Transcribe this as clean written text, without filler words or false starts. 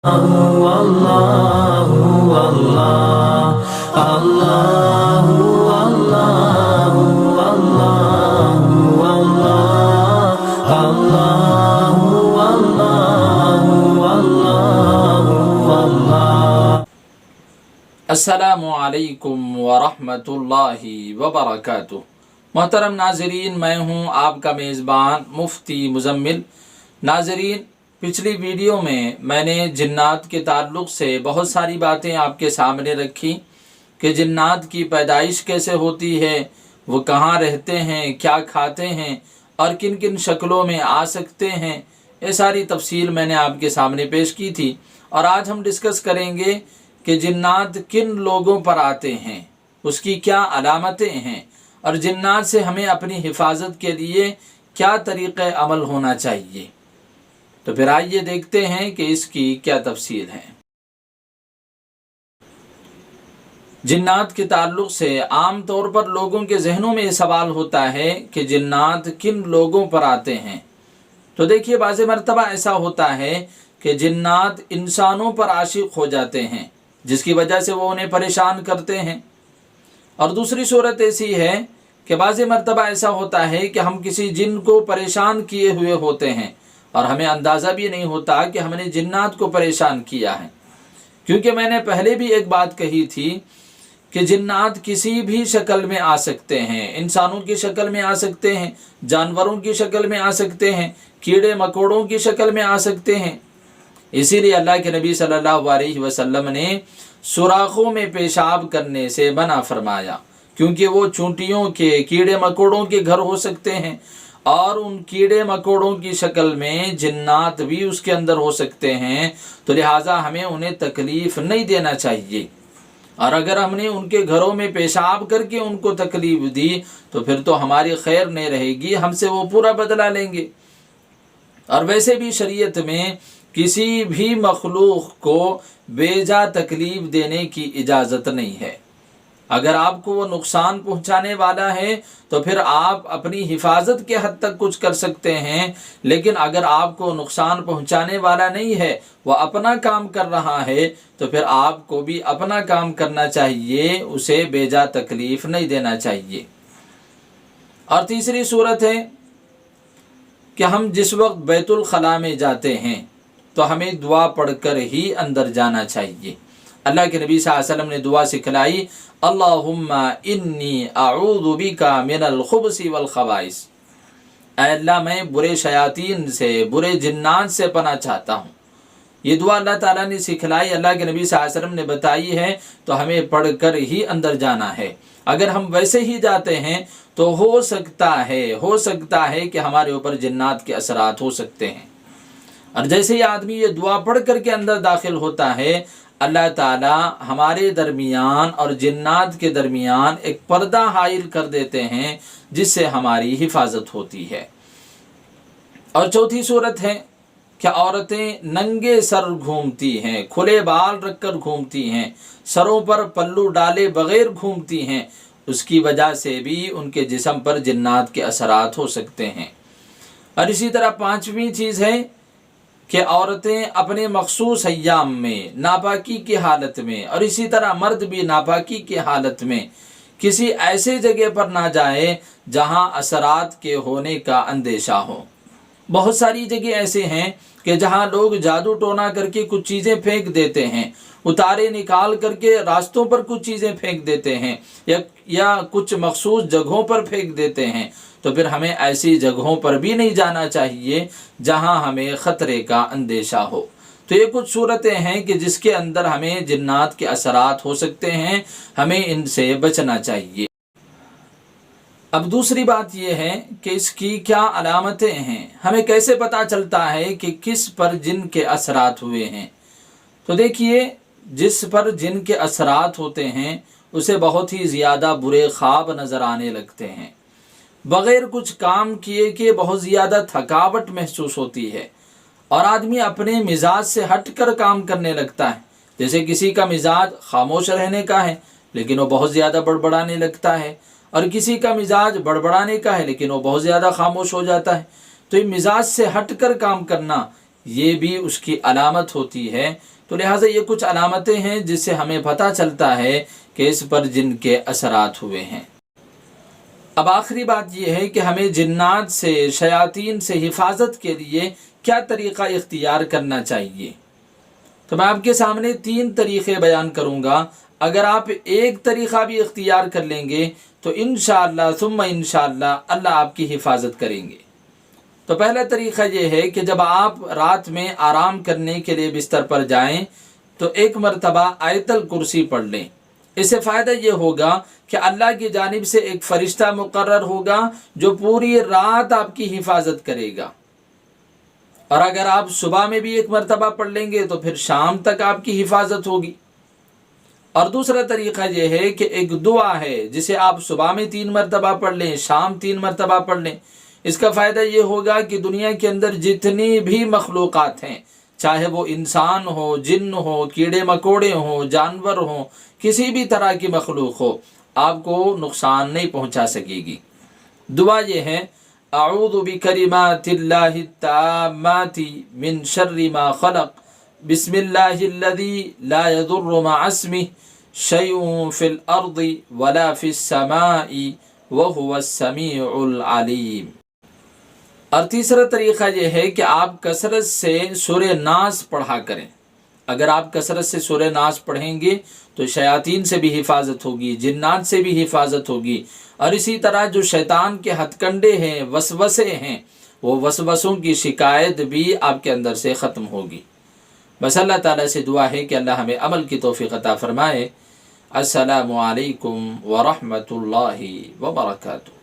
اللہ اللہ اللہ اللہ اللہ۔ السلام علیکم ورحمۃ اللہ وبرکاتہ۔ محترم ناظرین، میں ہوں آپ کا میزبان مفتی مزمل۔ ناظرین، پچھلی ویڈیو میں نے جنات کے تعلق سے بہت ساری باتیں آپ کے سامنے رکھی کہ جنات کی پیدائش کیسے ہوتی ہے، وہ کہاں رہتے ہیں، کیا کھاتے ہیں اور کن کن شکلوں میں آ سکتے ہیں۔ یہ ساری تفصیل میں نے آپ کے سامنے پیش کی تھی، اور آج ہم ڈسکس کریں گے کہ جنات کن لوگوں پر آتے ہیں، اس کی کیا علامتیں ہیں، اور جنات سے ہمیں اپنی حفاظت کے لیے کیا طریقہ عمل ہونا چاہیے۔ تو پھر آئیے دیکھتے ہیں کہ اس کی کیا تفصیل ہے۔ جنات کے تعلق سے عام طور پر لوگوں کے ذہنوں میں یہ سوال ہوتا ہے کہ جنات کن لوگوں پر آتے ہیں۔ تو دیکھیے، بعض مرتبہ ایسا ہوتا ہے کہ جنات انسانوں پر عاشق ہو جاتے ہیں، جس کی وجہ سے وہ انہیں پریشان کرتے ہیں۔ اور دوسری صورت ایسی ہے کہ بعض مرتبہ ایسا ہوتا ہے کہ ہم کسی جن کو پریشان کیے ہوئے ہوتے ہیں اور ہمیں اندازہ بھی نہیں ہوتا کہ ہم نے جنات کو پریشان کیا ہے۔ کیونکہ میں نے پہلے بھی ایک بات کہی تھی کہ جنات کسی بھی شکل میں آ سکتے ہیں، انسانوں کی شکل میں آ سکتے ہیں، جانوروں کی شکل میں آ سکتے ہیں، کیڑے مکوڑوں کی شکل میں آ سکتے ہیں۔ اسی لیے اللہ کے نبی صلی اللہ علیہ وسلم نے سوراخوں میں پیشاب کرنے سے منع فرمایا، کیونکہ وہ چونٹیوں کے، کیڑے مکوڑوں کے گھر ہو سکتے ہیں، اور ان کیڑے مکوڑوں کی شکل میں جنات بھی اس کے اندر ہو سکتے ہیں۔ تو لہٰذا ہمیں انہیں تکلیف نہیں دینا چاہیے، اور اگر ہم نے ان کے گھروں میں پیشاب کر کے ان کو تکلیف دی تو پھر تو ہماری خیر نہیں رہے گی، ہم سے وہ پورا بدلہ لیں گے۔ اور ویسے بھی شریعت میں کسی بھی مخلوق کو بیجا تکلیف دینے کی اجازت نہیں ہے۔ اگر آپ کو وہ نقصان پہنچانے والا ہے تو پھر آپ اپنی حفاظت کے حد تک کچھ کر سکتے ہیں، لیکن اگر آپ کو نقصان پہنچانے والا نہیں ہے، وہ اپنا کام کر رہا ہے، تو پھر آپ کو بھی اپنا کام کرنا چاہیے، اسے بیجا تکلیف نہیں دینا چاہیے۔ اور تیسری صورت ہے کہ ہم جس وقت بیت الخلاء میں جاتے ہیں تو ہمیں دعا پڑھ کر ہی اندر جانا چاہیے۔ اللہ کے نبی صلی اللہ علیہ وسلم نے دعا سکھلائی، اللہم انی اعوذ بک من الخبث والخبائث۔ اے اللہ، میں برے شیاطین سے، برے جنات سے پناہ چاہتا ہوں۔ یہ دعا اللہ تعالیٰ نے سکھلائی، اللہ کے نبی صلی اللہ علیہ وسلم نے بتائی ہے، تو ہمیں پڑھ کر ہی اندر جانا ہے۔ اگر ہم ویسے ہی جاتے ہیں تو ہو سکتا ہے کہ ہمارے اوپر جنات کے اثرات ہو سکتے ہیں۔ اور جیسے ہی آدمی یہ دعا پڑھ کر کے اندر داخل ہوتا ہے، اللہ تعالیٰ ہمارے درمیان اور جنات کے درمیان ایک پردہ حائل کر دیتے ہیں، جس سے ہماری حفاظت ہوتی ہے۔ اور چوتھی صورت ہے کہ عورتیں ننگے سر گھومتی ہیں، کھلے بال رکھ کر گھومتی ہیں، سروں پر پلو ڈالے بغیر گھومتی ہیں، اس کی وجہ سے بھی ان کے جسم پر جنات کے اثرات ہو سکتے ہیں۔ اور اسی طرح پانچویں چیز ہے کہ عورتیں اپنے مخصوص ایام میں ناپاکی کی حالت میں، اور اسی طرح مرد بھی ناپاکی کی حالت میں کسی ایسے جگہ پر نہ جائے جہاں اثرات کے ہونے کا اندیشہ ہو۔ بہت ساری جگہ ایسے ہیں کہ جہاں لوگ جادو ٹونا کر کے کچھ چیزیں پھینک دیتے ہیں، اتارے نکال کر کے راستوں پر کچھ چیزیں پھینک دیتے ہیں، یا کچھ مخصوص جگہوں پر پھینک دیتے ہیں، تو پھر ہمیں ایسی جگہوں پر بھی نہیں جانا چاہیے جہاں ہمیں خطرے کا اندیشہ ہو۔ تو یہ کچھ صورتیں ہیں کہ جس کے اندر ہمیں جنات کے اثرات ہو سکتے ہیں، ہمیں ان سے بچنا چاہیے۔ اب دوسری بات یہ ہے کہ اس کی کیا علامتیں ہیں، ہمیں کیسے پتہ چلتا ہے کہ کس پر جن کے اثرات ہوئے ہیں۔ تو دیکھیے، جس پر جن کے اثرات ہوتے ہیں اسے بہت ہی زیادہ برے خواب نظر آنے لگتے ہیں، بغیر کچھ کام کیے کہ بہت زیادہ تھکاوٹ محسوس ہوتی ہے، اور آدمی اپنے مزاج سے ہٹ کر کام کرنے لگتا ہے۔ جیسے کسی کا مزاج خاموش رہنے کا ہے لیکن وہ بہت زیادہ بڑبڑانے لگتا ہے، اور کسی کا مزاج بڑبڑانے کا ہے لیکن وہ بہت زیادہ خاموش ہو جاتا ہے۔ تو یہ مزاج سے ہٹ کر کام کرنا، یہ بھی اس کی علامت ہوتی ہے۔ تو لہٰذا یہ کچھ علامتیں ہیں جس سے ہمیں پتہ چلتا ہے کہ اس پر جن کے اثرات ہوئے ہیں۔ اب آخری بات یہ ہے کہ ہمیں جنات سے، شیاطین سے حفاظت کے لیے کیا طریقہ اختیار کرنا چاہیے۔ تو میں آپ کے سامنے 3 طریقے بیان کروں گا۔ اگر آپ ایک طریقہ بھی اختیار کر لیں گے تو انشاءاللہ ثم انشاءاللہ اللہ آپ کی حفاظت کریں گے۔ تو پہلا طریقہ یہ ہے کہ جب آپ رات میں آرام کرنے کے لیے بستر پر جائیں تو ایک مرتبہ آیت الکرسی پڑھ لیں۔ اس سے فائدہ یہ ہوگا کہ اللہ کی جانب سے ایک فرشتہ مقرر ہوگا جو پوری رات آپ کی حفاظت کرے گا، اور اگر آپ صبح میں بھی ایک مرتبہ پڑھ لیں گے تو پھر شام تک آپ کی حفاظت ہوگی۔ اور دوسرا طریقہ یہ ہے کہ ایک دعا ہے جسے آپ صبح میں 3 مرتبہ پڑھ لیں، شام 3 مرتبہ پڑھ لیں۔ اس کا فائدہ یہ ہوگا کہ دنیا کے اندر جتنی بھی مخلوقات ہیں، چاہے وہ انسان ہو، جن ہو، کیڑے مکوڑے ہوں، جانور ہوں، کسی بھی طرح کی مخلوق ہو، آپ کو نقصان نہیں پہنچا سکے گی۔ دعا یہ ہے، اعوذ بکلمات اللہ التامات من شر ما خلق، بسم اللہ الذی لا یضر مع اسمہ شیء فی الارض ولا فی السماء وهو السمیع العلیم۔ اور تیسرا طریقہ یہ ہے کہ آپ کثرت سے سورہ ناس پڑھا کریں۔ اگر آپ کثرت سے سورہ ناس پڑھیں گے تو شیاطین سے بھی حفاظت ہوگی، جنات سے بھی حفاظت ہوگی، اور اسی طرح جو شیطان کے ہتھ کنڈے ہیں، وسوسے ہیں، وہ وسوسوں کی شکایت بھی آپ کے اندر سے ختم ہوگی۔ بس اللہ تعالیٰ سے دعا ہے کہ اللہ ہمیں عمل کی توفیق عطا فرمائے۔ السلام علیکم ورحمۃ اللہ وبرکاتہ۔